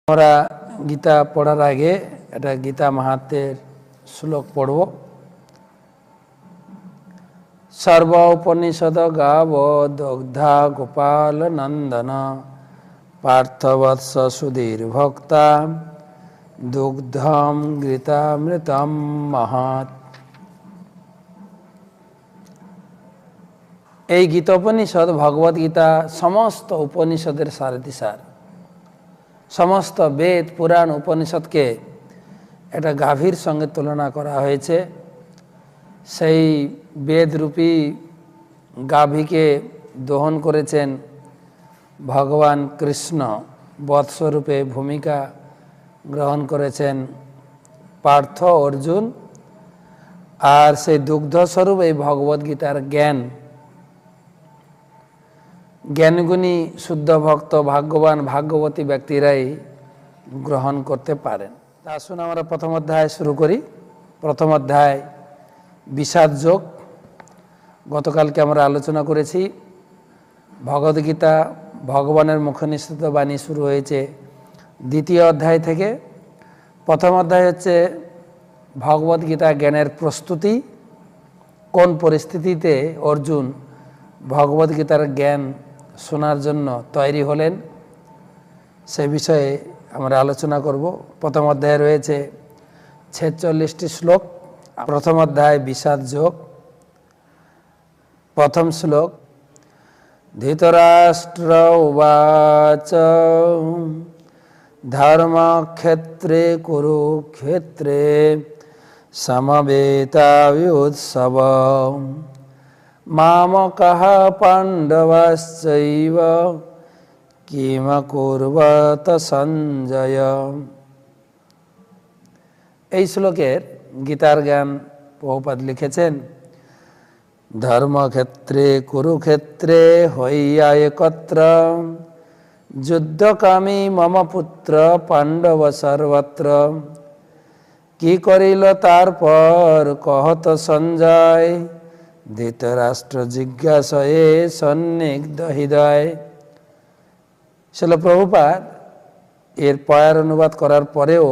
আমরা গীতা পড়ার আগে একটা গীতা মাহাত্ম্যের শ্লোক পড়ব। সর্ব উপনিষদ গাব দগ্ধা গোপাল নন্দন পার্থবৎস সুধীর ভক্তা দুগ্ধম গীতামৃতম মহৎ। এই গীতোপনিষদ ভগবদ গীতা সমস্ত উপনিষদের সারথিসার। সমস্ত বেদ পুরাণ উপনিষদকে একটা গাভীর সঙ্গে তুলনা করা হয়েছে। সেই বেদরূপী গাভীকে দহন করেছেন ভগবান কৃষ্ণ, বৎসরূপে ভূমিকা গ্রহণ করেছেন পার্থ অর্জুন, আর সেই দুগ্ধস্বরূপ এই ভগবদ্গীতার জ্ঞান জ্ঞানগুণী শুদ্ধ ভক্ত ভাগ্যবান ভাগ্যবতী ব্যক্তিরাই গ্রহণ করতে পারেন। আসুন আমরা প্রথম অধ্যায় শুরু করি। প্রথম অধ্যায় বিষাদ যোগ। গতকালকে আমরা আলোচনা করেছি ভগবদ্গীতা ভগবানের মুখনিঃসৃত বাণী শুরু হয়েছে দ্বিতীয় অধ্যায় থেকে। প্রথম অধ্যায় হচ্ছে ভগবদ্গীতা জ্ঞানের প্রস্তুতি, কোন পরিস্থিতিতে অর্জুন ভগবদ্গীতার জ্ঞান শোনার জন্য তৈরি হলেন সে বিষয়ে আমরা আলোচনা করব। প্রথম অধ্যায়ে রয়েছে 46টি শ্লোক। প্রথম অধ্যায় বিষাদ যোগ। প্রথম শ্লোক, ধৃতরাষ্ট্র উবাচ ধর্মক্ষেত্রে কুরুক্ষেত্রে সমবেতাভ্যুৎসব মামকঃ পাণ্ডবশ্চৈব কিমকুর্বত সঞ্জয়। এই শ্লোকের গীতার জ্ঞান প্রভুপাদ লিখেছেন, ধর্মক্ষেত্রে কুরুক্ষেত্রে হইয়া একত্র যুদ্ধকামী মম পুত্র পাণ্ডব সর্বত্র কি করিল তারপর কহত সঞ্জয় ধৃতরাষ্ট্র জিজ্ঞাসয়ে সন্নিগ্ধ হৃদয়। শিল প্রভুপাদ এর পয়ার অনুবাদ করার পরেও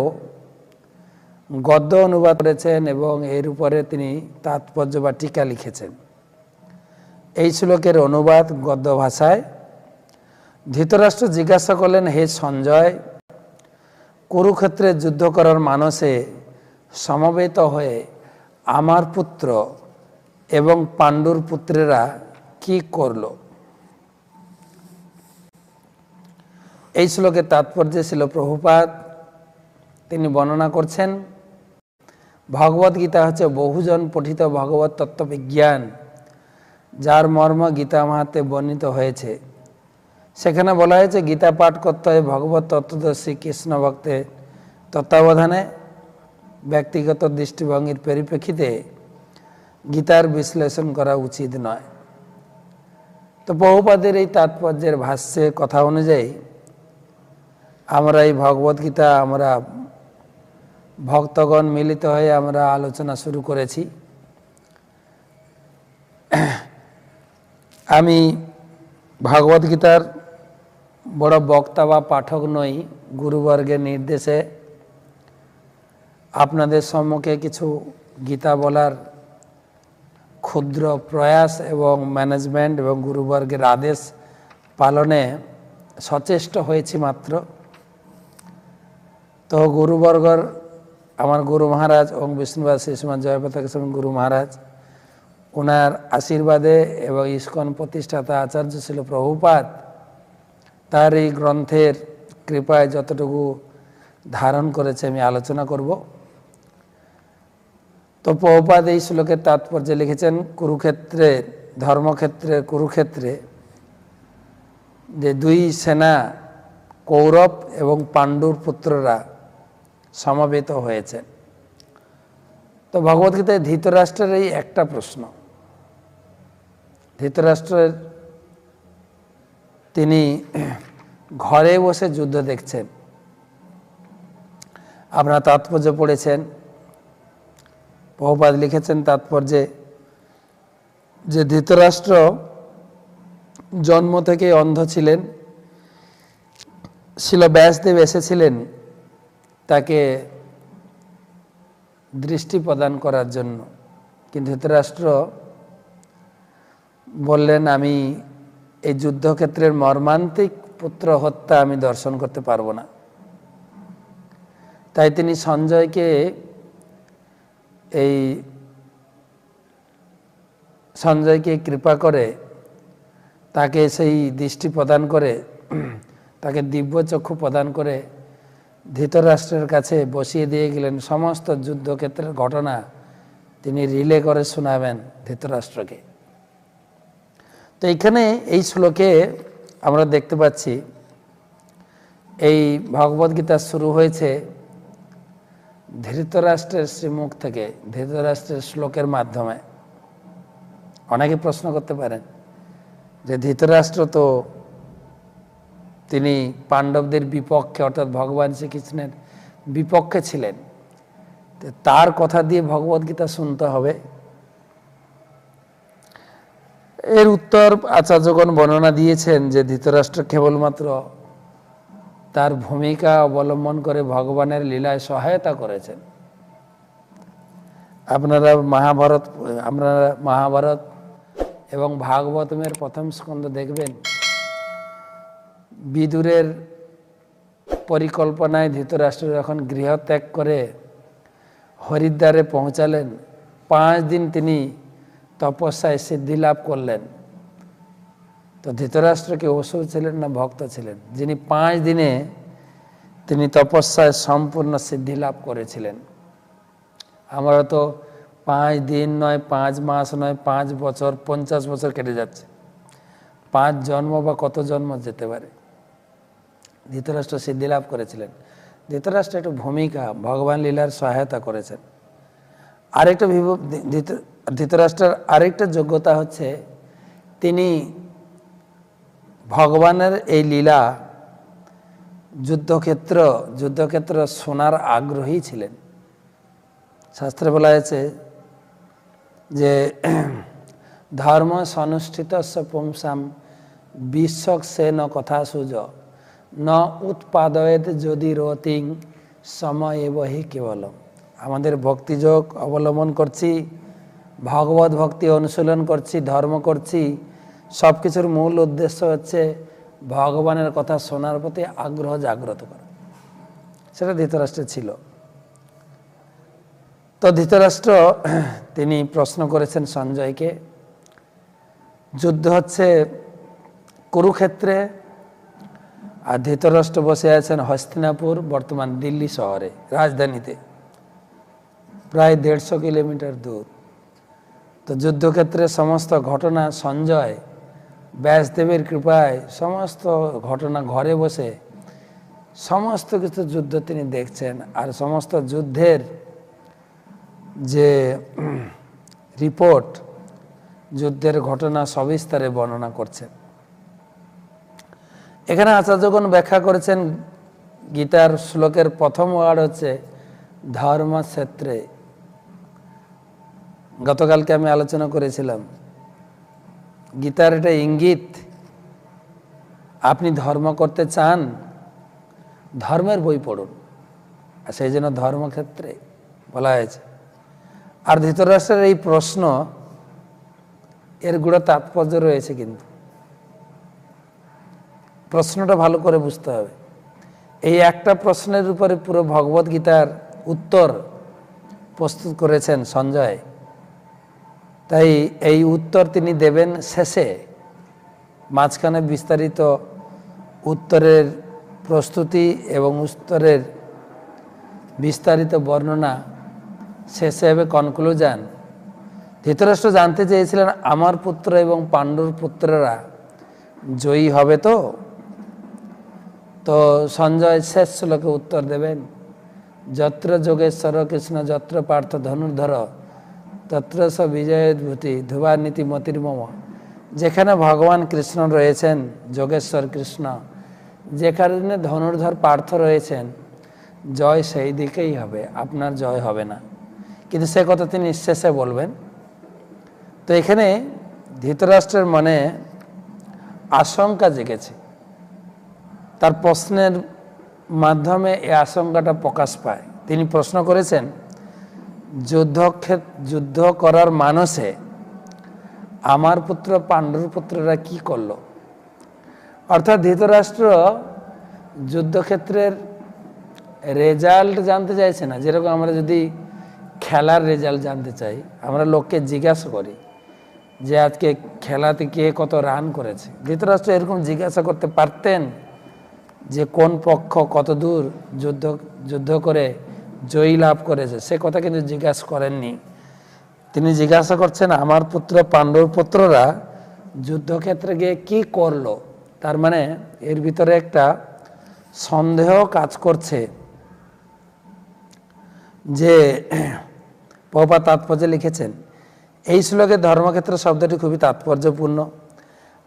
গদ্য অনুবাদ করেছেন এবং এর উপরে তিনি তাৎপর্য বা টিকা লিখেছেন। এই শ্লোকের অনুবাদ গদ্য ভাষায়। ধৃতরাষ্ট্র জিজ্ঞাসা করলেন, হে সঞ্জয়, কুরুক্ষেত্রে যুদ্ধ করার মানসে সমবেত হয়ে আমার পুত্র এবং পাণ্ডুর পুত্রেরা কি করল? এই শ্লোকের তাৎপর্যে ছিল প্রভুপাদ তিনি বর্ণনা করছেন, ভগবদ্গীতা হচ্ছে বহুজন পঠিত ভগবত তত্ত্ববিজ্ঞান, যার মর্ম গীতা মাহাত্ম্যে বর্ণিত হয়েছে। সেখানে বলা হয়েছে গীতা পাঠ করতে হয় ভগবত তত্ত্বদর্শী কৃষ্ণ ভক্তের তত্ত্বাবধানে, ব্যক্তিগত দৃষ্টিভঙ্গির পরিপ্রেক্ষিতে গীতার বিশ্লেষণ করা উচিত নয়। তো প্রভুপাদের এই তাৎপর্যের ভাষ্যের কথা অনুযায়ী আমরা এই ভগবদ্গীতা আমরা ভক্তগণ মিলিত হয়ে আমরা আলোচনা শুরু করেছি। আমি ভগবদ্গীতার বড় বক্তা বা পাঠক নই, গুরুবর্গের নির্দেশে আপনাদের সম্মুখে কিছু গীতা বলার ক্ষুদ্র প্রয়াস এবং ম্যানেজমেন্ট এবং গুরুবর্গের আদেশ পালনে সচেষ্ট হয়েছি মাত্র। তো গুরুবর্গর আমার গুরু মহারাজ ওং বিষ্ণুবাদ শ্রীমান জয়পতাকা স্বামী গুরু মহারাজ, ওনার আশীর্বাদে এবং ইস্কন প্রতিষ্ঠাতা আচার্য ছিল প্রভুপাদ, তার এই গ্রন্থের কৃপায় যতটুকু ধারণ করেছে আমি আলোচনা করব। তো প্রভুপাদ এই শ্লোকের তাৎপর্যে লিখেছেন, কুরুক্ষেত্রে ধর্মক্ষেত্রে কুরুক্ষেত্রে যে দুই সেনা কৌরব এবং পাণ্ডুর পুত্ররা সমবেত হয়েছে। তো ভগবদ্গীতায় ধৃতরাষ্ট্রের এই একটা প্রশ্ন, ধৃতরাষ্ট্রের তিনি ঘরে বসে যুদ্ধ দেখছেন। আপনারা তাৎপর্য পড়েছেন, প্রভুপাদ লিখেছেন তাৎপর্যে যে ধৃতরাষ্ট্র জন্ম থেকে অন্ধ ছিলেন শিল ব্যাসদেব এসেছিলেন তাকে দৃষ্টি প্রদান করার জন্য, কিন্তু ধৃতরাষ্ট্র বললেন আমি এই যুদ্ধক্ষেত্রের মর্মান্তিক পুত্র হত্যা আমি দর্শন করতে পারবো না। তাই তিনি সঞ্জয়কে কৃপা করে তাকে সেই দৃষ্টি প্রদান করে, তাকে দিব্য চক্ষু প্রদান করে ধৃতরাষ্ট্রের কাছে বসিয়ে দিয়ে গেলেন। সমস্ত যুদ্ধক্ষেত্রের ঘটনা তিনি রিলে করে শোনাবেন ধৃতরাষ্ট্রকে। তো এইখানে এই শ্লোকে আমরা দেখতে পাচ্ছি এই ভগবদ্গীতা শুরু হয়েছে ধৃতরাষ্ট্রের শ্রীমুখ থেকে, ধৃতরাষ্ট্রের শ্লোকের মাধ্যমে। অনেকে প্রশ্ন করতে পারেন যে ধৃতরাষ্ট্র তো তিনি পাণ্ডবদের বিপক্ষে অর্থাৎ ভগবান শ্রীকৃষ্ণের বিপক্ষে ছিলেন, তার কথা দিয়ে ভগবদ্গীতা শুনতে হবে। এর উত্তর আচার্যগণ বর্ণনা দিয়েছেন যে ধৃতরাষ্ট্র কেবলমাত্র তার ভূমিকা অবলম্বন করে ভগবানের লীলায় সহায়তা করেছেন। আপনারা মহাভারত এবং ভাগবতমের প্রথম স্কন্ধ দেখবেন, বিদুরের পরিকল্পনায় ধৃতরাষ্ট্র যখন গৃহত্যাগ করে হরিদ্বারে পৌঁছালেন, 5 দিন তিনি তপস্যায় সিদ্ধি লাভ করলেন। তো ধৃতরাষ্ট্রকে অসুর ছিলেন না ভক্ত ছিলেন, যিনি 5 দিনে তিনি তপস্যায় সম্পূর্ণ সিদ্ধি লাভ করেছিলেন। আমরা তো 5 দিন নয়, 5 মাস নয়, 5 বছর, 50 বছর কেটে যাচ্ছে, 5 জন্ম বা কত জন্ম যেতে পারে। ধৃতরাষ্ট্র সিদ্ধি লাভ করেছিলেন। ধৃতরাষ্ট্র একটা ভূমিকা, ভগবান লীলার সহায়তা করেছেন। আরেকটা ধৃতরাষ্ট্রের আরেকটা যোগ্যতা হচ্ছে তিনি ভগবানের এই লীলা যুদ্ধক্ষেত্র শোনার আগ্রহী ছিলেন। শাস্ত্রে বলা হয়েছে যে ধর্ম সনুষ্ঠিত পুংসাম বিশ্বক সেন কথা সুজ ন উৎপাদয়েত যদি রতিং সময় বহি কেবল। আমাদের ভক্তিযোগ অবলম্বন করছি, ভগবত ভক্তি অনুশীলন করছি, ধর্ম করছি, সব কিছুর মূল উদ্দেশ্য হচ্ছে ভগবানের কথা শোনার প্রতি আগ্রহ জাগ্রত করা। সেটা ধৃতরাষ্ট্রের ছিল। তো ধৃতরাষ্ট্র তিনি প্রশ্ন করেছেন সঞ্জয়কে, যুদ্ধ হচ্ছে কুরুক্ষেত্রে, আর ধৃতরাষ্ট্র বসে আছেন হস্তিনাপুর, বর্তমান দিল্লি শহরে, রাজধানীতে, প্রায় 150 কিলোমিটার দূর। তো যুদ্ধক্ষেত্রে সমস্ত ঘটনা সঞ্জয় ব্যাসদেবের কৃপায় সমস্ত ঘটনা ঘরে বসে সমস্ত কিছু যুদ্ধ তিনি দেখছেন, আর সমস্ত যুদ্ধের যে রিপোর্ট, যুদ্ধের ঘটনা সবিস্তারে বর্ণনা করছেন। এখানে আচার্যগণ ব্যাখ্যা করেছেন, গীতার শ্লোকের প্রথম ওয়ার্ড হচ্ছে ধর্মক্ষেত্রে। গতকালকে আমি আলোচনা করেছিলাম, গীতার এটা ইঙ্গিত, আপনি ধর্ম করতে চান, ধর্মের বই পড়ুন, আর সেই জন্য ধর্মক্ষেত্রে বলা হয়েছে। আর ধৃতরাষ্ট্রের এই প্রশ্ন, এর গুড়া তাৎপর্য রয়েছে, কিন্তু প্রশ্নটা ভালো করে বুঝতে হবে। এই একটা প্রশ্নের উপরে পুরো ভগবদ্গীতার উত্তর প্রস্তুত করেছেন সঞ্জয়। তাই এই উত্তর তিনি দেবেন শেষে, মাঝখানে বিস্তারিত উত্তরের প্রস্তুতি এবং উত্তরের বিস্তারিত বর্ণনা শেষে হবে কনক্লুশন। ধৃতরাষ্ট্র জানতে চেয়েছিলেন আমার পুত্র এবং পাণ্ডুর পুত্ররা জয়ী হবে তো। তো সঞ্জয় শেষ শ্লোকে উত্তর দেবেন, যত্র যোগেশ্বর কৃষ্ণ যত্র পার্থ ধনুর্ধর তত্র স বিজয়োদ্ভূতি ধ্রুবানীতি মতির্মম। যেখানে ভগবান কৃষ্ণ রয়েছেন, যোগেশ্বর কৃষ্ণ, যেখানে ধনুর্ধর পার্থ রয়েছেন, জয় সেই দিকেই হবে, আপনার জয় হবে না। কিন্তু সে কথা তিনি শেষে বলবেন। তো এখানে ধৃতরাষ্ট্রের মনে আশঙ্কা জেগেছে তার প্রশ্নের মাধ্যমে এই আশঙ্কাটা প্রকাশ পায়। তিনি প্রশ্ন করেছেন, যুদ্ধ করার মানসে আমার পুত্র পাণ্ডুর পুত্ররা কি করল? অর্থাৎ ধৃতরাষ্ট্র যুদ্ধক্ষেত্রের রেজাল্ট জানতে চাইছে না। যেরকম আমরা যদি খেলার রেজাল্ট জানতে চাই, আমরা লোককে জিজ্ঞাসা করি যে আজকে খেলাতে কে কত রান করেছে। ধৃতরাষ্ট্র এরকম জিজ্ঞাসা করতে পারতেন যে কোন পক্ষ কত দূর যুদ্ধ করে জয়ী লাভ করেছে, সে কথা কিন্তু জিজ্ঞাসা করেননি। তিনি জিজ্ঞাসা করছেন আমার পুত্র পাণ্ডুর পুত্ররা যুদ্ধক্ষেত্রে গিয়ে কি করলো। তার মানে এর ভিতরে একটা সন্দেহ কাজ করছে যে প্রভুপাদ তাৎপর্যে লিখেছেন, এই শ্লোকে ধর্মক্ষেত্র শব্দটি খুবই তাৎপর্যপূর্ণ।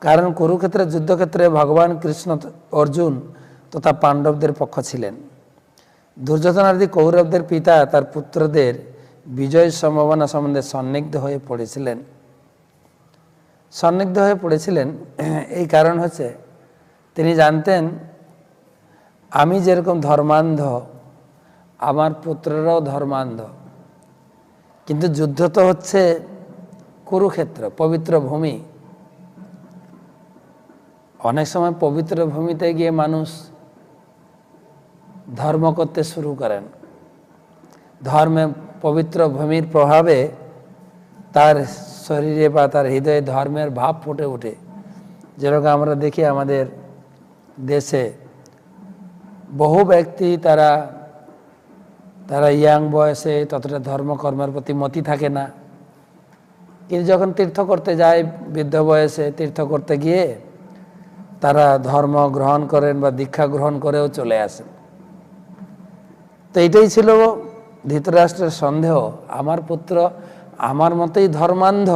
কারণ কুরুক্ষেত্রের যুদ্ধক্ষেত্রে ভগবান কৃষ্ণ অর্জুন তথা পাণ্ডবদের পক্ষ ছিলেন। দুর্যোধনাদি কৌরবদের পিতা তার পুত্রদের বিজয় সম্ভাবনা সম্বন্ধে সন্দিগ্ধ হয়ে পড়েছিলেন। এই কারণ হচ্ছে তিনি জানতেন আমি যেরকম ধর্মান্ধ, আমার পুত্ররাও ধর্মান্ধ। কিন্তু যুদ্ধ তো হচ্ছে কুরুক্ষেত্র, পবিত্র ভূমি। অনেক সময় পবিত্র ভূমিতে গিয়ে মানুষ ধর্ম করতে শুরু করেন। ধর্মে পবিত্র ভূমির প্রভাবে তার শরীরে বা তার হৃদয়ে ধর্মের ভাব ফুটে ওঠে। যেরকম আমরা দেখি আমাদের দেশে বহু ব্যক্তি তারা ইয়াং বয়সে ততটা ধর্মকর্মের প্রতি মতি থাকে না, কিন্তু যখন তীর্থ করতে যায় বৃদ্ধ বয়সে, তীর্থ করতে গিয়ে তারা ধর্ম গ্রহণ করেন বা দীক্ষা গ্রহণ করেও চলে আসেন। তো এটাই ছিল ধৃতরাষ্ট্রের সন্দেহ, আমার পুত্র আমার মতোই ধর্মান্ধ,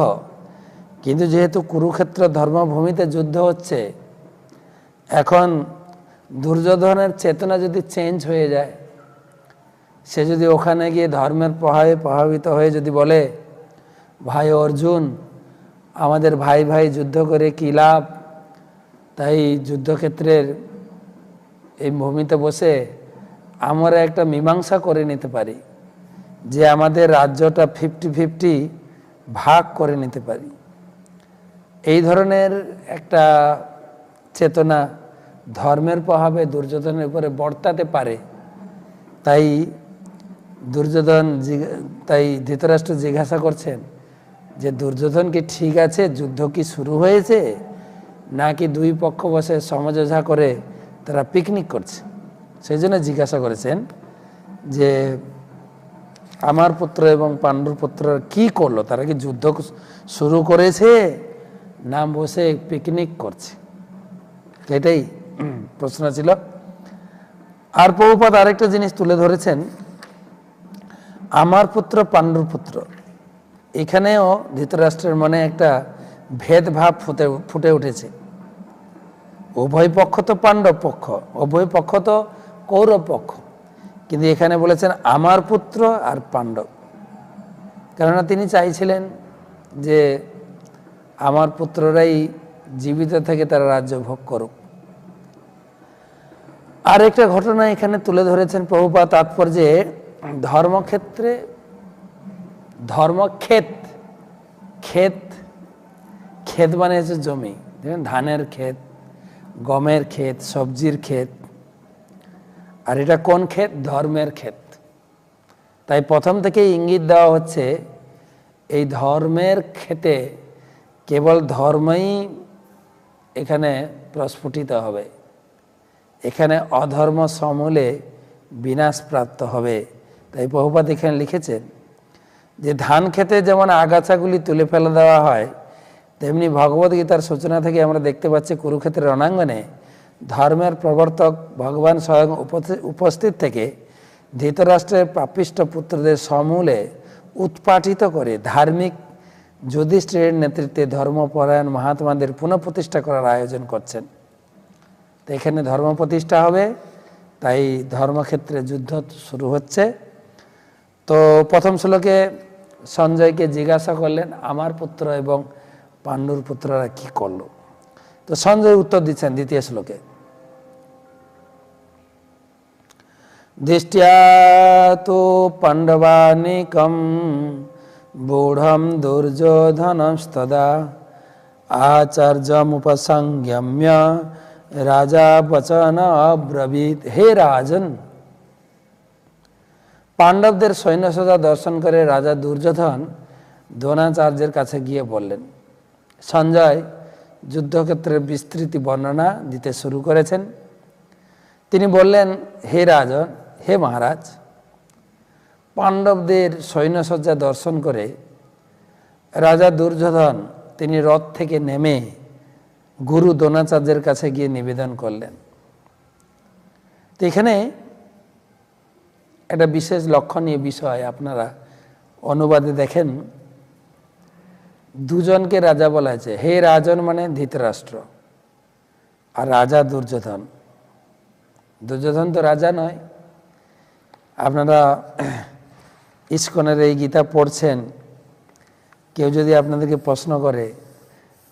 কিন্তু যেহেতু কুরুক্ষেত্র ধর্মভূমিতে যুদ্ধ হচ্ছে, এখন দুর্যোধনের চেতনা যদি চেঞ্জ হয়ে যায়, সে যদি ওখানে গিয়ে ধর্মের প্রভাবে প্রভাবিত হয়ে যদি বলে ভাই অর্জুন আমাদের ভাই ভাই যুদ্ধ করে কী লাভ, তাই যুদ্ধক্ষেত্রের এই ভূমিতে বসে আমরা একটা মীমাংসা করে নিতে পারি যে আমাদের রাজ্যটা 50-50 ভাগ করে নিতে পারি। এই ধরনের একটা চেতনা ধর্মের প্রভাবে দুর্যোধনের উপরে বর্তাতে পারে। তাই ধৃতরাষ্ট্র জিজ্ঞাসা করছেন যে দুর্যোধন কি ঠিক আছে, যুদ্ধ কি শুরু হয়েছে, নাকি দুই পক্ষ বসে সমঝোতা করে তারা পিকনিক করছে। সেই জন্য জিজ্ঞাসা করেছেন যে আমার পুত্র এবং পাণ্ডুর পুত্র কি করলো, তারা কি যুদ্ধ শুরু করেছে না বসে পিকনিক করছে, এটাই প্রশ্ন ছিল। আর প্রভুপাদ আরেকটা জিনিস তুলে ধরেছেন, আমার পুত্র পাণ্ডুর পুত্র, এখানেও ধৃতরাষ্ট্রের মনে একটা ভেদভাব ফুটে উঠেছে। উভয় পক্ষ তো পাণ্ডব পক্ষ, উভয় পক্ষ তো কৌরব পক্ষ, কিন্তু এখানে বলেছেন আমার পুত্র আর পাণ্ডব। কেননা তিনি চাইছিলেন যে আমার পুত্ররাই জীবিত থেকে তারা রাজ্য ভোগ করুক। আর একটা ঘটনা এখানে তুলে ধরেছেন প্রভুপাদ তাৎপর্যে, ধর্মক্ষেত্রে ক্ষেত মানে হচ্ছে জমি, ধানের ক্ষেত, গমের ক্ষেত, সবজির ক্ষেত। আর এটা কোন ক্ষেত? ধর্মের ক্ষেত। তাই প্রথম থেকে ইঙ্গিত দেওয়া হচ্ছে এই ধর্মের ক্ষেতে কেবল ধর্মই এখানে প্রস্ফুটিত হবে, এখানে অধর্ম সমূলে বিনাশ প্রাপ্ত হবে। তাই প্রভুপাদ এখানে লিখেছেন যে ধান খেতে যেমন আগাছাগুলি তুলে ফেলে দেওয়া হয়, তেমনি ভগবদ্গীতার সূচনা থেকে আমরা দেখতে পাচ্ছি কুরুক্ষেত্রের রণাঙ্গনে ধর্মের প্রবর্তক ভগবান স্বয়ং উপস্থিত থেকে ধৃতরাষ্ট্রের পাপিষ্ঠ পুত্রদের সমূলে উৎপাটিত করে ধার্মিক যুধিষ্ঠিরের নেতৃত্বে ধর্মপরায়ণ মহাত্মাদের পুনঃপ্রতিষ্ঠা করার আয়োজন করছেন। তো এখানে ধর্ম প্রতিষ্ঠা হবে, তাই ধর্মক্ষেত্রে যুদ্ধ শুরু হচ্ছে। তো প্রথম শ্লোকে সঞ্জয়কে জিজ্ঞাসা করলেন আমার পুত্র এবং পাণ্ডুর পুত্ররা কি করলো। তো সঞ্জয় উত্তর দিচ্ছেন দ্বিতীয় শ্লোকে, দৃষ্টিয়া তো পাণ্ডবানিকম বূঢ়ম দুর্যোধনস্তদা আচার্যমুপসংযম্য রাজা বচন অব্রবীত। হে রাজন, পাণ্ডবদের সৈন্যসজ্জা দর্শন করে রাজা দুর্যোধন দ্রোণাচার্যের কাছে গিয়ে বললেন। সঞ্জয় যুদ্ধক্ষেত্রের বিস্তৃতি বর্ণনা দিতে শুরু করেছেন। তিনি বললেন, হে রাজন, হে মহারাজ, পাণ্ডবদের সৈন্যসজ্জা দর্শন করে রাজা দুর্যোধন তিনি রথ থেকে নেমে গুরু দ্রোণাচার্যের কাছে গিয়ে নিবেদন করলেন। তো এখানে একটা বিশেষ লক্ষণীয় বিষয়, আপনারা অনুবাদে দেখেন দুজনকে রাজা বলা হয়েছে। হে রাজন মানে ধৃতরাষ্ট্র, আর রাজা দুর্যোধন। দুর্যোধন তো রাজা নয়। আপনারা ইস্কনের এই গীতা পড়ছেন, কেউ যদি আপনাদেরকে প্রশ্ন করে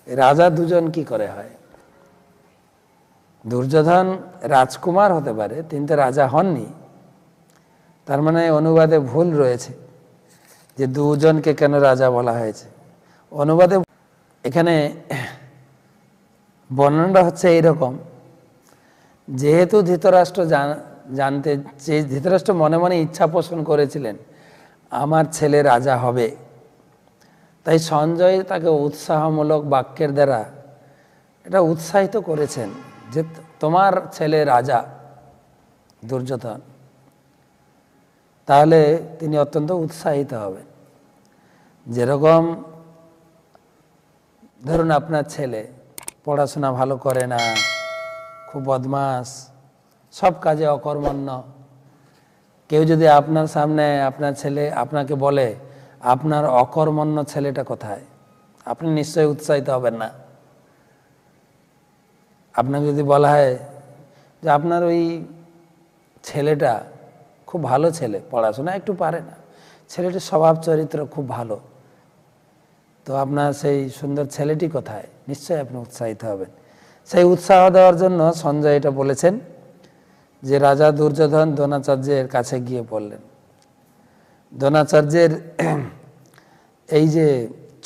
রাজা দুজন কি করে হয়, দুর্যোধন রাজকুমার হতে পারে, তিনি তো রাজা হননি। তার মানে অনুবাদে ভুল রয়েছে যে দুজনকে কেন রাজা বলা হয়েছে। অনুবাদে এখানে বর্ণনাটা হচ্ছে এইরকম, যেহেতু ধৃতরাষ্ট্র জানতে যে ধৃতরাষ্ট্র মনে মনে ইচ্ছা পোষণ করেছিলেন আমার ছেলে রাজা হবে, তাই সঞ্জয় তাকে উৎসাহমূলক বাক্যের দ্বারা এটা উৎসাহিত করেছেন যে তোমার ছেলে রাজা দুর্যোধন, তাহলে তিনি অত্যন্ত উৎসাহিত হবেন। যেরকম ধরুন আপনার ছেলে পড়াশোনা ভালো করে না, খুব বদমাস, সব কাজে অকর্মণ্য, কেউ যদি আপনার সামনে আপনার ছেলে আপনাকে বলে আপনার অকর্মণ্য ছেলেটা কোথায়, আপনি নিশ্চয়ই উৎসাহিত হবেন না। আপনাকে যদি বলা হয় যে আপনার ওই ছেলেটা খুব ভালো ছেলে, পড়াশোনা একটু পারে না, ছেলেটির স্বভাব চরিত্র খুব ভালো, তো আপনার সেই সুন্দর ছেলেটি কোথায়, নিশ্চয়ই আপনি উৎসাহিত হবেন। সেই উৎসাহ দেওয়ার জন্য সঞ্জয় এটা বলেছেন যে রাজা দুর্যোধন দ্রোণাচার্যের কাছে গিয়ে বললেন। দ্রোণাচার্যের এই যে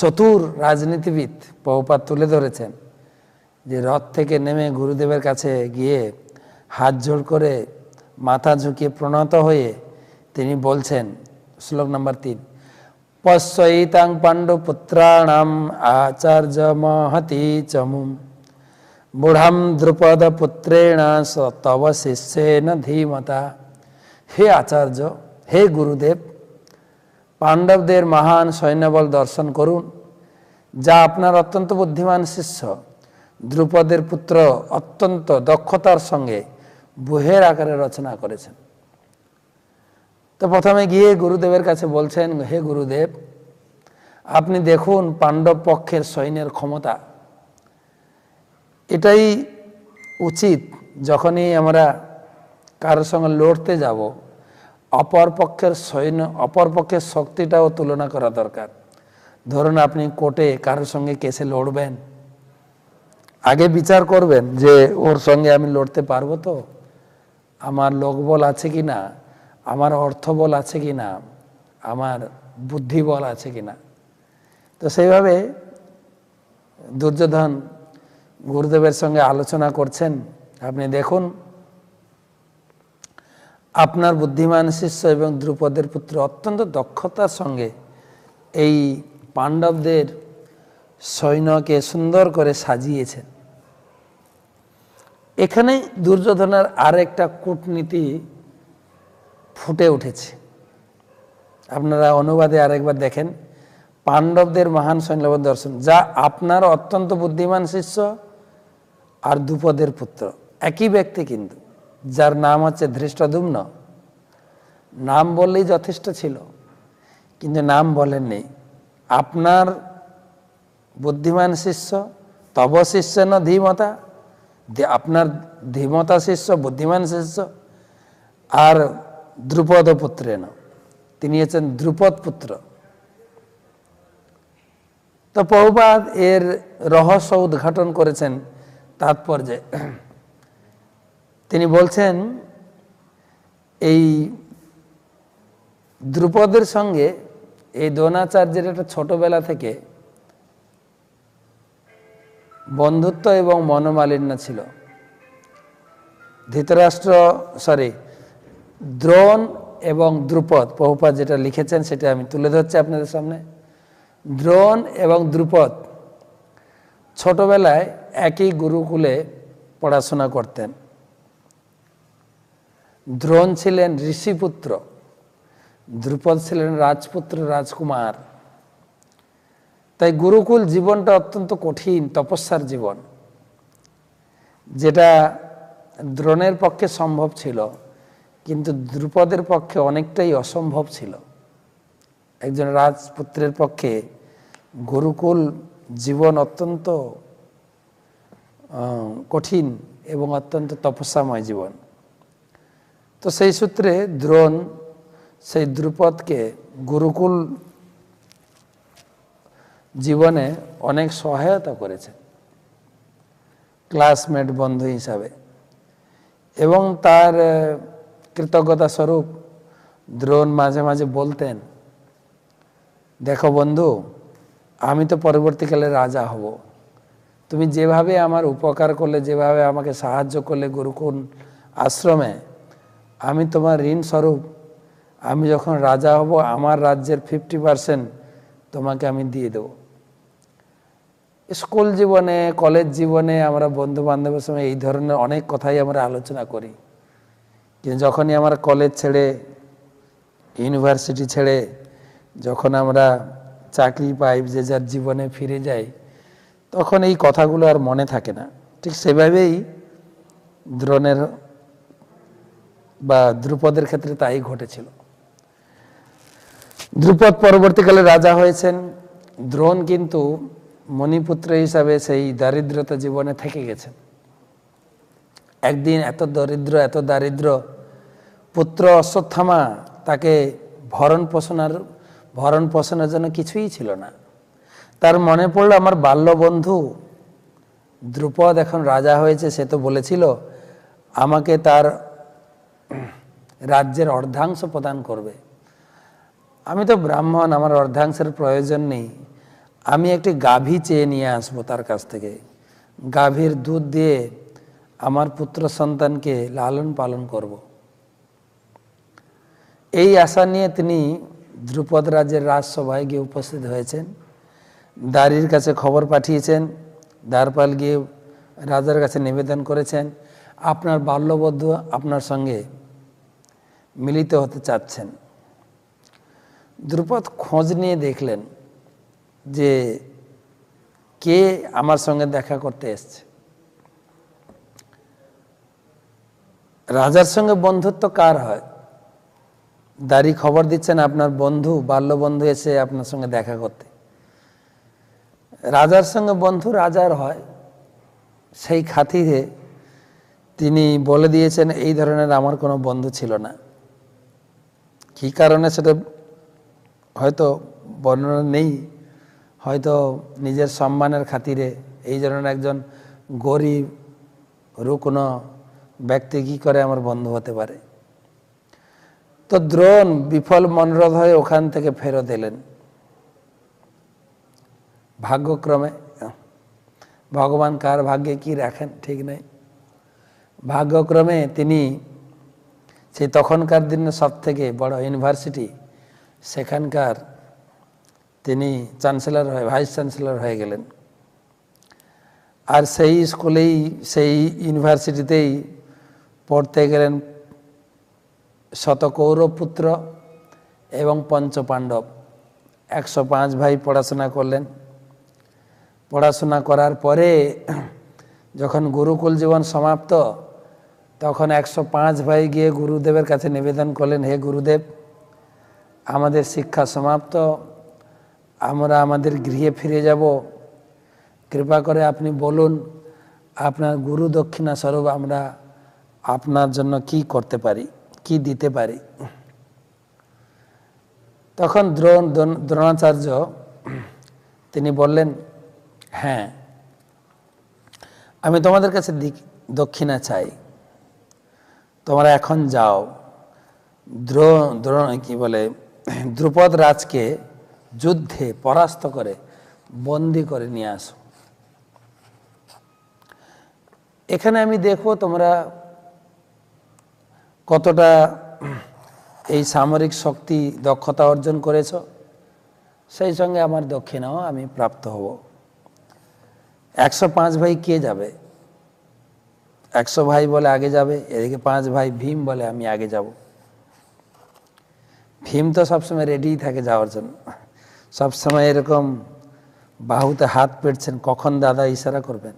চতুর রাজনীতিবিদ প্রভুপাদ তুলে ধরেছেন যে রথ থেকে নেমে গুরুদেবের কাছে গিয়ে হাত জোড় করে মাথা ঝুঁকিয়ে প্রণত হয়ে তিনি বলছেন, শ্লোক নম্বর ৩, পশ্যইতাং পাণ্ডুপুত্রাণাম আচার্য মহতি চমুম বুঢ়াম দ্রুপদ পুত্রেণ তব শিষ্যেন ধীমতা। হে আচার্য, হে গুরুদেব, পাণ্ডবদের মহান সৈন্যবল দর্শন করুন, যা আপনার অত্যন্ত বুদ্ধিমান শিষ্য দ্রুপদের পুত্র অত্যন্ত দক্ষতার সঙ্গে বুহের আকারে রচনা করেছেন। তো প্রথমে গিয়ে গুরুদেবের কাছে বলছেন, হে গুরুদেব, আপনি দেখুন পাণ্ডব পক্ষের সৈন্যের ক্ষমতা। এটাই উচিত, যখনই আমরা কারোর সঙ্গে লড়তে যাব অপর পক্ষের শক্তিটাও তুলনা করা দরকার। ধরুন আপনি কোর্টে কারোর সঙ্গে কেসে লড়বেন, আগে বিচার করবেন যে ওর সঙ্গে আমি লড়তে পারবো তো, আমার লোকবল আছে কি না, আমার অর্থবল আছে কি না, আমার বুদ্ধিবল আছে কি না। তো সেইভাবে দুর্যোধন গুরুদেবের সঙ্গে আলোচনা করছেন, আপনি দেখুন আপনার বুদ্ধিমান শিষ্য এবং দ্রুপদের পুত্র অত্যন্ত দক্ষতার সঙ্গে এই পাণ্ডবদের সৈন্যকে সুন্দর করে সাজিয়েছেন। এখানে দুর্যোধনের আরেকটা কূটনীতি ফুটে উঠেছে। আপনারা অনুবাদে আরেকবার দেখেন, পাণ্ডবদের মহান সৈন্যবল দর্শন, যা আপনার অত্যন্ত বুদ্ধিমান শিষ্য আর দ্রুপদের পুত্র, একই ব্যক্তি কিন্তু, যার নাম হচ্ছে ধৃষ্টদ্যুম্ন। নাম বললেই যথেষ্ট ছিল, কিন্তু নাম বলেননি। আপনার বুদ্ধিমান শিষ্য তব শিষ্য না ধীমতা, আপনার ধীমতা শিষ্য বুদ্ধিমান শিষ্য, আর দ্রুপদ পুত্রেন, তিনি হচ্ছেন দ্রুপদ পুত্র। তো প্রভুপাদ এর রহস্য উদ্ঘাটন করেছেন তাৎপর্যে। তিনি বলছেন এই দ্রুপদের সঙ্গে এই দ্রোণাচার্যের একটা ছোটবেলা থেকে বন্ধুত্ব এবং মনোমালিন্য ছিল। দ্রোণ এবং দ্রুপদ, প্রভুপাদ যেটা লিখেছেন সেটা আমি তুলে ধরছি আপনাদের সামনে। দ্রোণ এবং দ্রুপদ ছোটবেলায় একই গুরুকুলে পড়াশোনা করতেন। দ্রোণ ছিলেন ঋষিপুত্র, দ্রুপদ ছিলেন রাজপুত্র, রাজকুমার। তাই গুরুকুল জীবনটা অত্যন্ত কঠিন, তপস্যার জীবন, যেটা দ্রোণের পক্ষে সম্ভব ছিল কিন্তু দ্রুপদের পক্ষে অনেকটাই অসম্ভব ছিল। একজন রাজপুত্রের পক্ষে গুরুকুল জীবন অত্যন্ত কঠিন এবং অত্যন্ত তপস্যাময় জীবন। তো সেই সূত্রে দ্রোণ সেই দ্রুপদকে গুরুকুল জীবনে অনেক সহায়তা করেছে ক্লাসমেট, বন্ধু হিসাবে। এবং তার কৃতজ্ঞতা স্বরূপ দ্রোণ মাঝে মাঝে বলতেন, দেখো বন্ধু, আমি তো পরবর্তীকালে রাজা হব, তুমি যেভাবে আমার উপকার করলে, যেভাবে আমাকে সাহায্য করলে গুরুকুল আশ্রমে, আমি তোমার ঋণ স্বরূপ আমি যখন রাজা হব আমার রাজ্যের 50% তোমাকে আমি দিয়ে দেব। স্কুল জীবনে, কলেজ জীবনে আমরা বন্ধু বান্ধবের সঙ্গে এই ধরনের অনেক কথাই আমরা আলোচনা করি, কিন্তু যখনই আমরা কলেজ ছেড়ে, ইউনিভার্সিটি ছেড়ে যখন আমরা চাকরি পাই, যে যার জীবনে ফিরে যাই, তখন এই কথাগুলো আর মনে থাকে না। ঠিক সেভাবেই দ্রোণের বা দ্রুপদের ক্ষেত্রে তাই ঘটেছিল। দ্রুপদ পরবর্তীকালে রাজা হয়েছেন, দ্রোণ কিন্তু মণিপুত্র হিসাবে সেই দারিদ্রতা জীবনে থেকে গেছেন। একদিন এত দারিদ্র পুত্র অশ্বত্থামা তাকে ভরণ পোষণের জন্য কিছুই ছিল না। তার মনে পড়লো, আমার বাল্য বন্ধু দ্রুপদ এখন রাজা হয়েছে, সে তো বলেছিল আমাকে তার রাজ্যের অর্ধাংশ প্রদান করবে। আমি তো ব্রাহ্মণ, আমার অর্ধাংশের প্রয়োজন নেই, আমি একটি গাভী চেয়ে নিয়ে আসবো তার কাছ থেকে, গাভীর দুধ দিয়ে আমার পুত্র সন্তানকে লালন পালন করব। এই আশা নিয়ে তিনি দ্রুপদ রাজ্যের রাজসভায় গিয়ে উপস্থিত হয়েছেন। দ্বারীর কাছে খবর পাঠিয়েছেন, দ্বারপাল গিয়ে রাজার কাছে নিবেদন করেছেন, আপনার বাল্যবধূ আপনার সঙ্গে মিলিত হতে চাচ্ছেন। দ্রুপদ খোঁজ নিয়ে দেখলেন যে কে আমার সঙ্গে দেখা করতে এসছে। রাজার সঙ্গে বন্ধুত্ব কার হয়? দাঁড়ি খবর দিচ্ছেন আপনার বন্ধু, বাল্য বন্ধু এসে আপনার সঙ্গে দেখা করতে। রাজার সঙ্গে বন্ধু রাজার হয়। সেই খাতিরে তিনি বলে দিয়েছেন, এই ধরনের আমার কোনো বন্ধু ছিল না। কি কারণে সেটা হয়তো বর্ণনা নেই, হয়তো নিজের সম্মানের খাতিরে এই ধরনের একজন গরিব রুগ্ন ব্যক্তি কি করে আমার বন্ধু হতে পারে। তো দ্রোণ বিফল মনোরথ হয়ে ওখান থেকে ফেরত এলেন। ভাগ্যক্রমে, ভগবান কার ভাগ্যে কি রাখেন ঠিক নেই, ভাগ্যক্রমে তিনি সেই তখনকার দিনে সব থেকে বড় ইউনিভার্সিটি, সেখানকার তিনি চ্যান্সেলর হয়ে, ভাইস চ্যান্সেলর হয়ে গেলেন। আর সেই স্কুলেই, সেই ইউনিভার্সিটিতেই পড়তে গেলেন শতকৌরব পুত্র এবং পঞ্চপাণ্ডব। 105 ভাই পড়াশোনা করলেন। পড়াশোনা করার পরে যখন গুরুকুল জীবন সমাপ্ত, তখন 105 ভাই গিয়ে গুরুদেবের কাছে নিবেদন করলেন, হে গুরুদেব, আমাদের শিক্ষা সমাপ্ত, আমরা আমাদের গৃহে ফিরে যাব, কৃপা করে আপনি বলুন আপনার গুরু দক্ষিণা স্বরূপ আমরা আপনার জন্য কি করতে পারি, কি দিতে পারি। তখন দ্রোণাচার্য তিনি বললেন, হ্যাঁ, আমি তোমাদের কাছে দক্ষিণা চাই, তোমরা এখন যাও, কি বলে দ্রুপদ রাজকে যুদ্ধে পরাস্ত করে বন্দি করে নিয়ে আসো। এখানে আমি দেখবো তোমরা কতটা এই সামরিক শক্তি দক্ষতা অর্জন করেছ, সেই সঙ্গে আমার দক্ষিণাও আমি প্রাপ্ত হব। 105 ভাই কে যাবে? 100 ভাই বলে আগে যাবে, এদিকে 5 ভাই ভীম বলে আমি আগে যাব। ভীম তো সবসময় রেডি থাকে যাওয়ার জন্য, সবসময় এরকম বাহুতে হাত পেটছেন কখন দাদা ইশারা করবেন।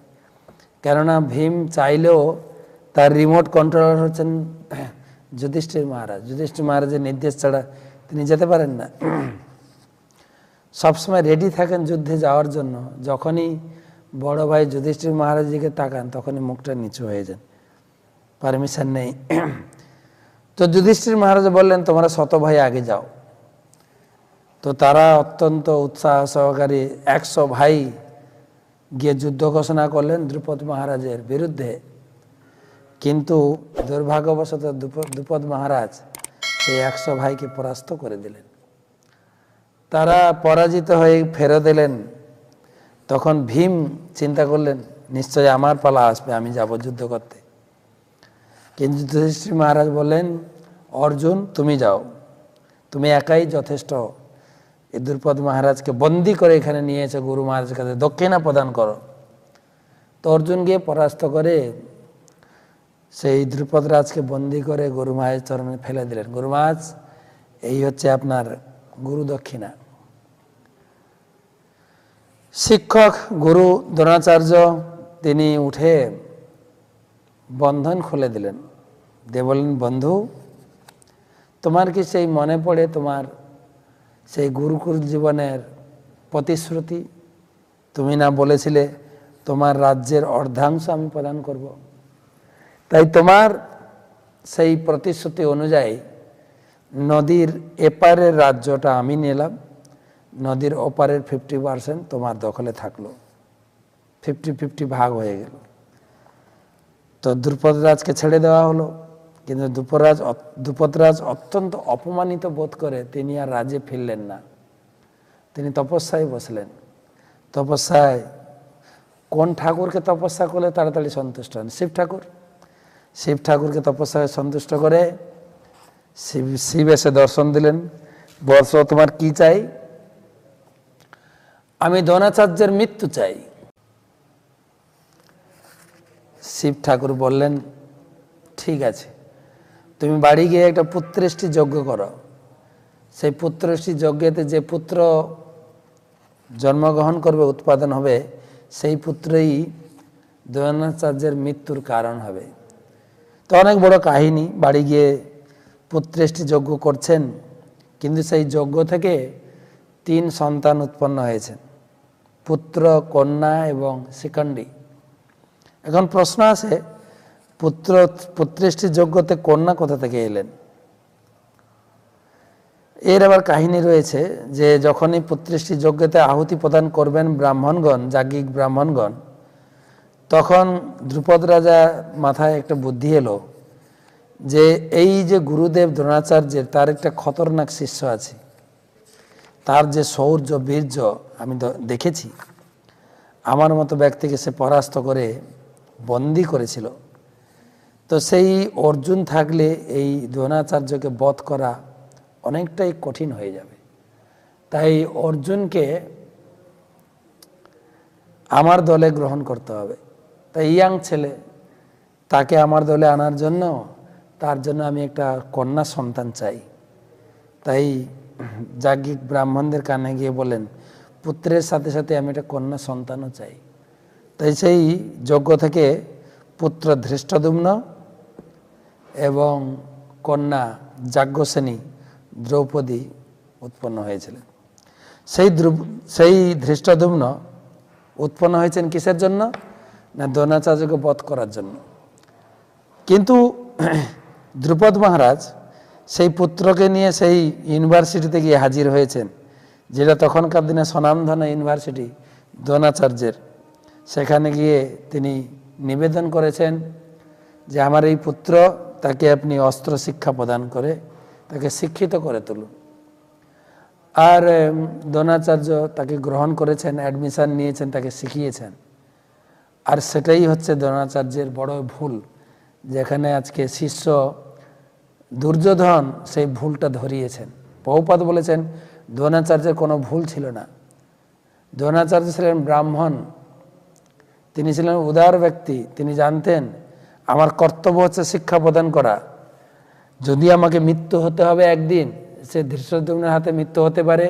কেননা ভীম চাইলেও তার রিমোট কন্ট্রোলার হচ্ছেন যুধিষ্ঠির মহারাজ। যুধিষ্ঠির মহারাজের নির্দেশ ছাড়া তিনি যেতে পারেন না। সবসময় রেডি থাকেন যুদ্ধে যাওয়ার জন্য। যখনই বড় ভাই যুধিষ্ঠির মহারাজ দিকে তাকান তখনই মুখটা নিচু হয়ে যান, পারমিশন নেই। তো যুধিষ্ঠির মহারাজ বললেন তোমরা 100 ভাই আগে যাও। তো তারা অত্যন্ত উৎসাহ সহকারে 100 ভাই গিয়ে যুদ্ধ ঘোষণা করলেন দ্রুপদ মহারাজের বিরুদ্ধে। কিন্তু দুর্ভাগ্যবশত দ্রুপদ মহারাজ সেই 100 ভাইকে পরাস্ত করে দিলেন। তারা পরাজিত হয়ে ফেরত এলেন। তখন ভীম চিন্তা করলেন নিশ্চয়ই আমার পালা আসবে, আমি যাব যুদ্ধ করতে। কিন্তু যুধিষ্ঠির মহারাজ বললেন অর্জুন তুমি যাও, তুমি একাই যথেষ্ট। এই দ্রুপদ মহারাজকে বন্দি করে এখানে নিয়ে এসে গুরু মহারাজের কাছে দক্ষিণা প্রদান করো। তো অর্জুন গিয়ে পরাস্ত করে সেই দ্রুপদ রাজকে বন্দি করে গুরু মহারাজ চরণে ফেলে দিলেন। গুরু মহারাজ এই হচ্ছে আপনার গুরু দক্ষিণা। শিক্ষক গুরু দ্রোণাচার্য তিনি উঠে বন্ধন খুলে দিলেন, দিয়ে বললেন বন্ধু তোমার কি সেই মনে পড়ে তোমার সেই গুরুকুল জীবনের প্রতিশ্রুতি? তুমি না বলেছিলে তোমার রাজ্যের অর্ধাংশ আমি প্রদান করব? তাই তোমার সেই প্রতিশ্রুতি অনুযায়ী নদীর এপারের রাজ্যটা আমি নিলাম, নদীর ওপারের 50% তোমার দখলে থাকলো, 50-50 ভাগ হয়ে গেল। তো দ্রুপদরাজকে ছেড়ে দেওয়া হলো। কিন্তু দ্রুপদরাজ অত্যন্ত অপমানিত বোধ করে তিনি আর রাজ্যে ফিরলেন না। তিনি তপস্যায় বসলেন। তপস্যায় কোন ঠাকুরকে তপস্যা করলে তাড়াতাড়ি সন্তুষ্ট হন? শিব ঠাকুর। শিব ঠাকুরকে তপস্যায় সন্তুষ্ট করে শিব এসে দর্শন দিলেন। বলছো তোমার কি চাই? আমি দ্রোণাচার্যের মৃত্যু চাই। শিব ঠাকুর বললেন ঠিক আছে, তুমি বাড়ি গিয়ে একটা পুত্রেষ্টি যজ্ঞ করো। সেই পুত্রেষ্টি যজ্ঞেতে যে পুত্র জন্মগ্রহণ করবে, উৎপাদন হবে, সেই পুত্রই দ্রোণাচার্যের মৃত্যুর কারণ হবে। তো অনেক বড় কাহিনী। বাড়ি গিয়ে পুত্রেষ্টি যজ্ঞ করছেন, কিন্তু সেই যজ্ঞ থেকে 3 সন্তান উৎপন্ন হয়েছেন, পুত্র, কন্যা এবং শিখণ্ডী। এখন প্রশ্ন আছে পুত্রেষ্টি যজ্ঞতে কন্যা কোথা থেকে এলেন? এর আবার কাহিনী রয়েছে যে যখনই পুত্রেষ্টি যজ্ঞতে আহুতি প্রদান করবেন ব্রাহ্মণগণ, যাজ্ঞিক ব্রাহ্মণগণ, তখন দ্রুপদ রাজা মাথায় একটা বুদ্ধি এলো যে এই যে গুরুদেব দ্রোণাচার্যের তার একটা খতরনাক শিষ্য আছে, তার যে শৌর্য বীর্য আমি দেখেছি, আমার মতো ব্যক্তিকে সে পরাস্ত করে বন্দি করেছিল। তো সেই অর্জুন থাকলে এই দ্রোণাচার্যকে বধ করা অনেকটাই কঠিন হয়ে যাবে। তাই অর্জুনকে আমার দলে গ্রহণ করতে হবে। তাই ইয়াং ছেলে, তাকে আমার দলে আনার জন্য তার জন্য আমি একটা কন্যা সন্তান চাই। তাই যাজ্ঞিক ব্রাহ্মণদের কানে গিয়ে বলেন পুত্রের সাথে সাথে আমি একটা কন্যা সন্তানও চাই। তাই সেই যজ্ঞ থেকে পুত্র ধৃষ্টদ্যুম্ন এবং কন্যা যাজ্ঞসেনী দ্রৌপদী উৎপন্ন হয়েছিলেন। সেই ধৃষ্টদ্যুম্ন উৎপন্ন হয়েছেন কিসের জন্য? না দ্রোণাচার্যকে বধ করার জন্য। কিন্তু দ্রুপদ মহারাজ সেই পুত্রকে নিয়ে সেই ইউনিভার্সিটিতে গিয়ে হাজির হয়েছেন, যেটা তখনকার দিনে স্বনামধন্য ইউনিভার্সিটি দ্রোণাচার্যের। সেখানে গিয়ে তিনি নিবেদন করেছেন যে আমার এই পুত্র, তাকে আপনি অস্ত্র শিক্ষা প্রদান করে তাকে শিক্ষিত করে তুলুন। আর দ্রোণাচার্য তাকে গ্রহণ করেছেন, অ্যাডমিশন নিয়েছেন, তাকে শিখিয়েছেন। আর সেটাই হচ্ছে দ্রোণাচার্যের বড় ভুল, যেখানে আজকে শিষ্য দুর্যোধন সেই ভুলটা ধরিয়েছেন। প্রভুপাদ বলেছেন দ্রোণাচার্যের কোনো ভুল ছিল না। দ্রোণাচার্য ছিলেন ব্রাহ্মণ, তিনি ছিলেন উদার ব্যক্তি। তিনি জানতেন আমার কর্তব্য হচ্ছে শিক্ষা প্রদান করা। যদি আমাকে মৃত্যু হতে হবে একদিন, সে ধৃষ্টদ্যুম্নের হাতে মৃত্যু হতে পারে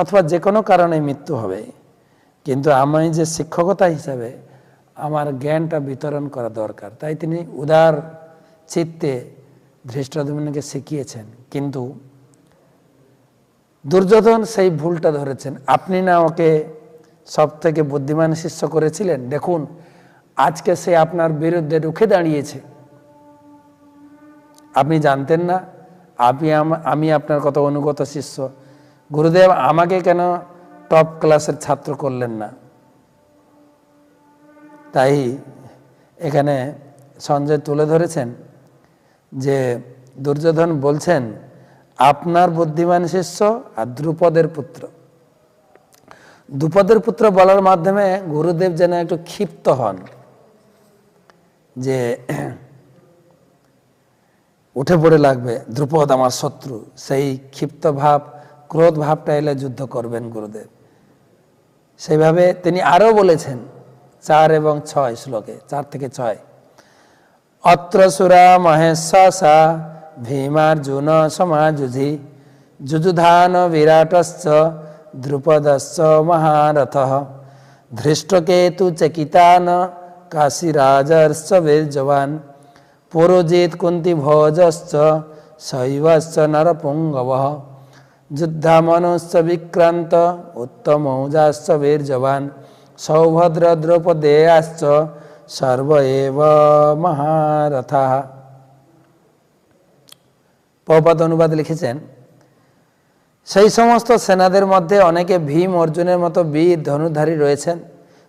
অথবা যে কোনো কারণে মৃত্যু হবে, কিন্তু আমি যে শিক্ষকতা হিসাবে আমার জ্ঞানটা বিতরণ করা দরকার। তাই তিনি উদার চিত্তে ধৃষ্টদ্যুম্নকে শিখিয়েছেন। কিন্তু দুর্যোধন সেই ভুলটা ধরেছেন। আপনি না ওকে সব থেকে বুদ্ধিমান শিষ্য করেছিলেন, দেখুন আজকে সে আপনার বিরুদ্ধে রুখে দাঁড়িয়েছে। আপনি জানতেন না আমি আপনার কত অনুগত শিষ্য? গুরুদেব আমাকে কেন টপ ক্লাসের ছাত্র করলেন না? তাই এখানে সঞ্জয় তুলে ধরেছেন যে দুর্যোধন বলছেন আপনার বুদ্ধিমান শিষ্য আর দ্রুপদের পুত্র। দ্রুপদের পুত্র বলার মাধ্যমে গুরুদেব যেন একটু ক্ষিপ্ত হন, যে উঠে পড়ে লাগবে দ্রুপদ আমার শত্রু। সেই ক্ষিপ্ত ভাব, ক্রোধ ভাবটা এলে যুদ্ধ করবেন গুরুদেব। সেইভাবে তিনি আরও বলেছেন 4 এবং 6 শ্লোকে, 4 থেকে 6, অত্র সুরা মহেশা ভীমার্জুন সমাযুধি যুযুধান বিরাটশ্চ দ্রুপদশ্চ মহারথ ধৃষ্টকেতু চকিতান কাশীরাজশ্চ বীর্যবান পুরোজিত কুন্তি ভোজশ্চ শৈবশ্চ নরপুঙ্গবঃ যুদ্ধামনুশ্চ বিক্রান্ত উত্তমৌজাশ্চ বীর্যবান সৌভদ্র দ্রৌপদেয়াশ্চ সর্ব এব মহারথাঃ। প্রভুপাদ অনুবাদ লিখেছেন, সেই সমস্ত সেনাদের মধ্যে অনেকে ভীম অর্জুনের মতো বীর ধনুধারী রয়েছেন,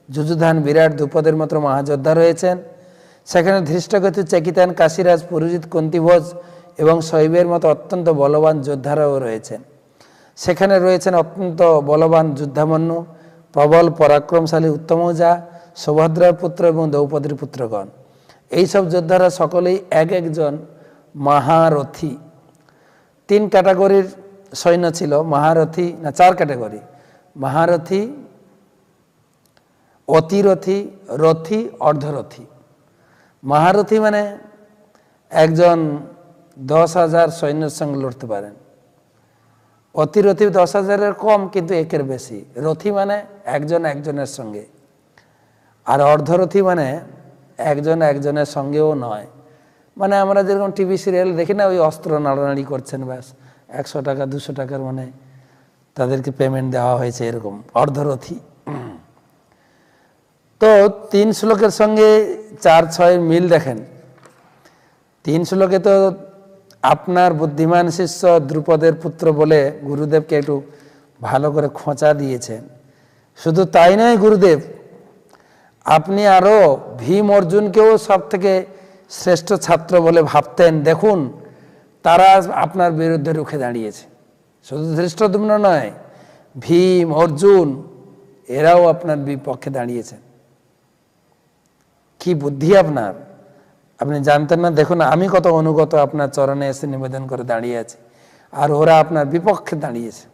যুযুধান বিরাট দ্রুপদের মতো মহাযোদ্ধা রয়েছেন। সেখানে ধৃষ্টকেতু চেকিতান কাশীরাজ পুরোজিত কুন্তিভোজ এবং শৈবের মতো অত্যন্ত বলবান যোদ্ধারাও রয়েছেন। সেখানে রয়েছেন অত্যন্ত বলবান যুদ্ধামন্যু, প্রবল পরাক্রমশালী উত্তমৌজা, সুভদ্রার পুত্র এবং দ্রৌপদীর পুত্রগণ। এইসব যোদ্ধারা সকলেই এক একজন মহারথী। 3 ক্যাটাগরির সৈন্য ছিল। মহারথী না 4 ক্যাটাগরি, মহারথী, অতিরথী, রথী, অর্ধরথী। মহারথী মানে একজন 10,000 সৈন্যের সঙ্গে লড়তে পারেন। অতিরথী 10,000-এর কম কিন্তু 1-এর বেশি। রথী মানে একজন একজনের সঙ্গে। আর অর্ধরথী মানে একজন একজনের সঙ্গেও নয়। মানে আমরা যেরকম টিভি সিরিয়াল দেখি না, ওই অস্ত্র নাড়ানাড়ি করছেন, ব্যাস 100 টাকা 200 টাকার মানে তাদেরকে পেমেন্ট দেওয়া হয়েছে, এরকম অর্ধরথী। তো 3 শ্লোকের সঙ্গে 4-6 মিল দেখেন। 3 শ্লোকে তো আপনার বুদ্ধিমান শিষ্য দ্রুপদের পুত্র বলে গুরুদেবকে একটু ভালো করে খোঁচা দিয়েছেন। শুধু তাই নয়, গুরুদেব আপনি আরও ভীম অর্জুনকেও সব থেকে শ্রেষ্ঠ ছাত্র বলে ভাবতেন। দেখুন তারা আপনার বিরুদ্ধে রুখে দাঁড়িয়েছে। শুধু ধৃষ্টদ্যুম্ন নয়, ভীম অর্জুন এরাও আপনার বিপক্ষে দাঁড়িয়েছেন। কি বুদ্ধি আপনার! আপনি জানতেন না? দেখুন আমি কত অনুগত, আপনার চরণে এসে নিবেদন করে দাঁড়িয়ে আছি, আর ওরা আপনার বিপক্ষে দাঁড়িয়েছে।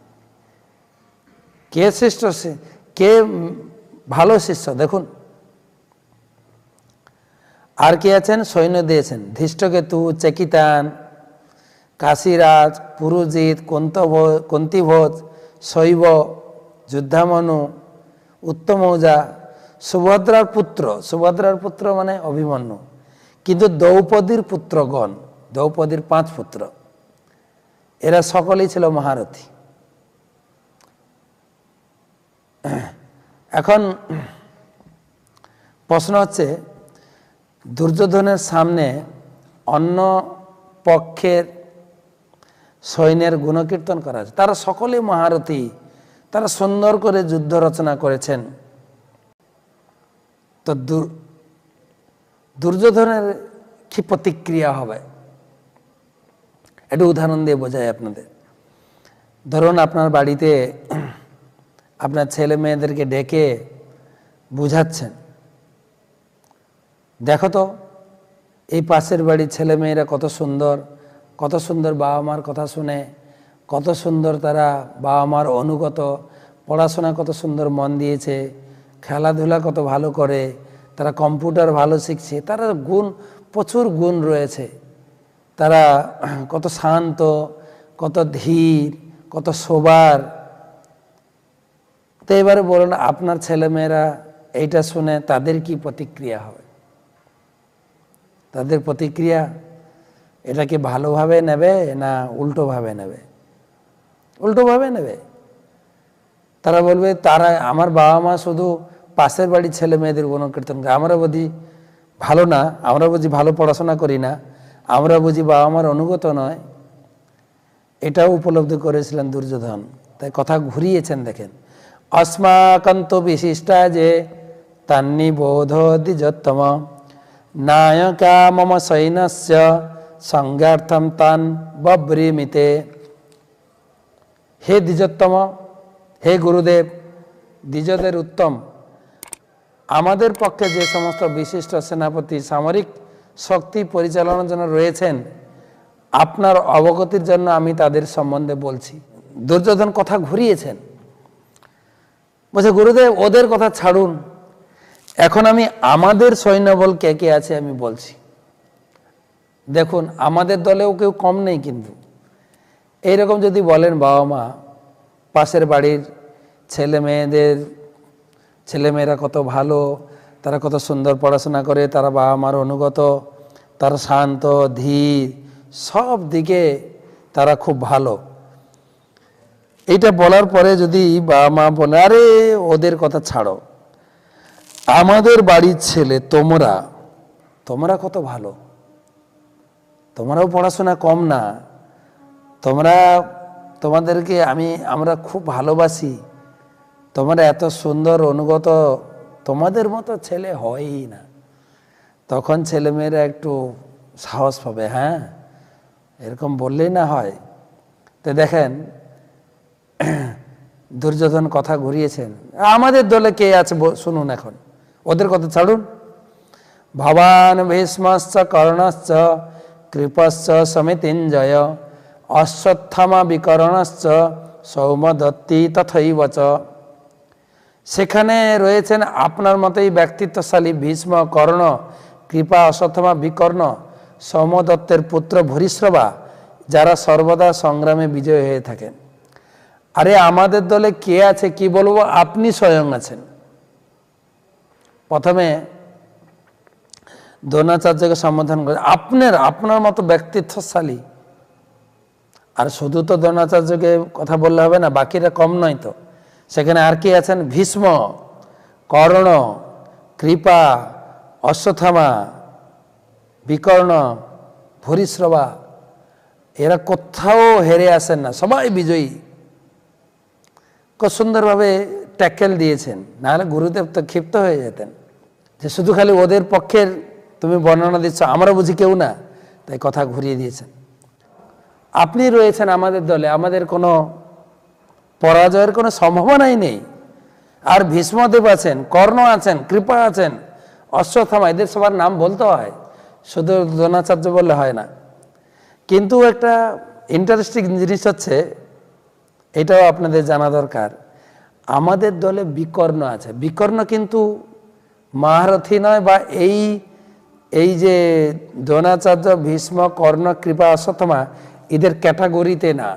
কে শ্রেষ্ঠ, কে ভালো শিষ্য দেখুন। আর কে আছেন? সৈন্য দিয়েছেন ধৃষ্টকেতু, চেকিতান, কাশীরাজ, পুরুজিৎ, কুন্তিভোজ, শৈব, যুদ্ধামনু, উত্তমৌজা, সুভদ্রার পুত্র। সুভদ্রার পুত্র মানে অভিমন্যু। কিন্তু দ্রৌপদীর পুত্রগণ, দ্রৌপদীর 5 পুত্র, এরা সকলেই ছিল মহারথী। এখন প্রশ্ন হচ্ছে, দুর্যোধনের সামনে অন্য পক্ষের সৈন্যের গুণকীর্তন করা আছে। তারা সকলেই মহারথী, তারা সুন্দর করে যুদ্ধ রচনা করেছেন। তো দুর্যোধনের কি প্রতিক্রিয়া হবে একটু উদাহরণ দিয়ে বোঝাই আপনাদের। ধরুন আপনার বাড়িতে আপনার ছেলে মেয়েদেরকে ডেকে বুঝাচ্ছেন, দেখো তো এই পাশের বাড়ির ছেলে মেয়েরা কত সুন্দর, কত সুন্দর বাবা মার কথা শুনে, কত সুন্দর তারা বাবা মার অনুগত, পড়াশোনা কত সুন্দর মন দিয়েছে, খেলাধুলা কত ভালো করে, তারা কম্পিউটার ভালো শিখছে, তারা প্রচুর গুণ রয়েছে, তারা কত শান্ত, কত ধীর, কত সোবার। তো এবারে বলুন আপনার ছেলেমেয়েরা এইটা শুনে তাদের কি প্রতিক্রিয়া হবে? তাদের প্রতিক্রিয়া এটাকে ভালোভাবে নেবে না উল্টোভাবে নেবে? উল্টোভাবে নেবে। তারা বলবে তারা আমার বাবা মা শুধু পাশের বাড়ির ছেলে মেয়েদের গুণকীর্তন করে, আমরা বুঝি ভালো না, আমরা বুঝি ভালো পড়াশোনা করি না, আমরা বুঝি বাবা মার অনুগত নয়। এটাও উপলব্ধি করেছিলেন দুর্যোধন, তাই কথা ঘুরিয়েছেন। দেখেন, अस्माकंतो विशिष्टा जे तन्निबोध द्विजोत्तम नायका मम सैन्यस्य संज्ञार्थम तान बब्रीमिते। हे द्विजोत्तम, हे गुरुदेव, দ্বিজদের উত্তম, আমাদের পক্ষে যে সমস্ত বিশিষ্ট সেনাপতি সামরিক শক্তি পরিচালনার জন্য রয়েছেন, আপনার অবগতির জন্য আমি তাদের সম্বন্ধে বলছি। দুর্যোধন কথা ঘুরিয়েছেন, বলছে গুরুদেব ওদের কথা ছাড়ুন, এখন আমি আমাদের সৈন্যবল কে কে আছে আমি বলছি। দেখুন আমাদের দলেও কেউ কম নেই, কিন্তু এইরকম যদি বলেন বাবা মা, পাশের বাড়ির ছেলেমেয়েরা কত ভালো, তারা কত সুন্দর পড়াশোনা করে, তারা বাবা মার অনুগত, তারা শান্ত ধীর, সব দিকে তারা খুব ভালো। এইটা বলার পরে যদি বাবা মা বলে আরে ওদের কথা ছাড়ো, আমাদের বাড়ির ছেলে তোমরা কত ভালো, তোমরাও পড়াশোনা কম না, তোমাদেরকে আমরা খুব ভালোবাসি, তোমরা এত সুন্দর অনুগত, তোমাদের মতো ছেলে হয়ই না। তখন ছেলেমেয়েরা একটু সাহস পাবে, হ্যাঁ এরকম বললেই না হয়। তো দেখেন দুর্যোধন কথা ঘুরিয়েছেন, আমাদের দলে কে আছে শুনুন, এখন ওদের কথা ছাড়ুন। ভবান ভীষ্মশ্চ কর্ণশ্চ কৃপশ্চ সমিতিঞ্জয় অশ্বত্থামা বিকর্ণশ্চ সৌমদত্তি তথৈব চ। সেখানে রয়েছেন আপনার মতোই ব্যক্তিত্বশালী ভীষ্ম, কর্ণ, কৃপা, অশ্বত্থামা, বিকর্ণ, সৌমদত্তের পুত্র ভূরিশ্রবা, যারা সর্বদা সংগ্রামে বিজয়ী হয়ে থাকেন। আরে আমাদের দলে কে আছে কি বলবো, আপনি স্বয়ং আছেন। প্রথমে দ্রোণাচার্যকে সম্বোধন করে আপনার মতো ব্যক্তিত্বশালী। আর শুধু তো দ্রোণাচার্যকে কথা বললে হবে না, বাকিরা কম নয় তো। সেখানে আর কি আছেন? ভীষ্ম, কর্ণ, কৃপা, অশ্বত্থামা, বিকর্ণ, ভূরিশ্রবা, এরা কোথাও হেরে আসেন না, সবাই বিজয়ী। খুব সুন্দরভাবে ট্যাকেল দিয়েছেন, নাহলে গুরুদেব তো ক্ষিপ্ত হয়ে যেতেন যে শুধু খালি ওদের পক্ষের তুমি বর্ণনা দিচ্ছ, আমরা বুঝি কেউ না। তাই কথা ঘুরিয়ে দিয়েছেন। আপনি রয়েছেন আমাদের দলে, আমাদের কোনো পরাজয়ের কোনো সম্ভাবনাই নেই। আর ভীষ্মদেব আছেন, কর্ণ আছেন, কৃপা আছেন, অশ্বত্থামা, এদের সবার নাম বলতে হয়, শুধু দ্রোণাচার্য বললে হয় না। কিন্তু একটা ইন্টারেস্টিং জিনিস হচ্ছে, এটাও আপনাদের জানা দরকার, আমাদের দলে বিকর্ণ আছে। বিকর্ণ কিন্তু মহারথী নয়, বা এই যে দ্রোণাচার্য, ভীষ্ম, কর্ণ, কৃপা, অশ্বত্থামা এদের ক্যাটাগরিতে না।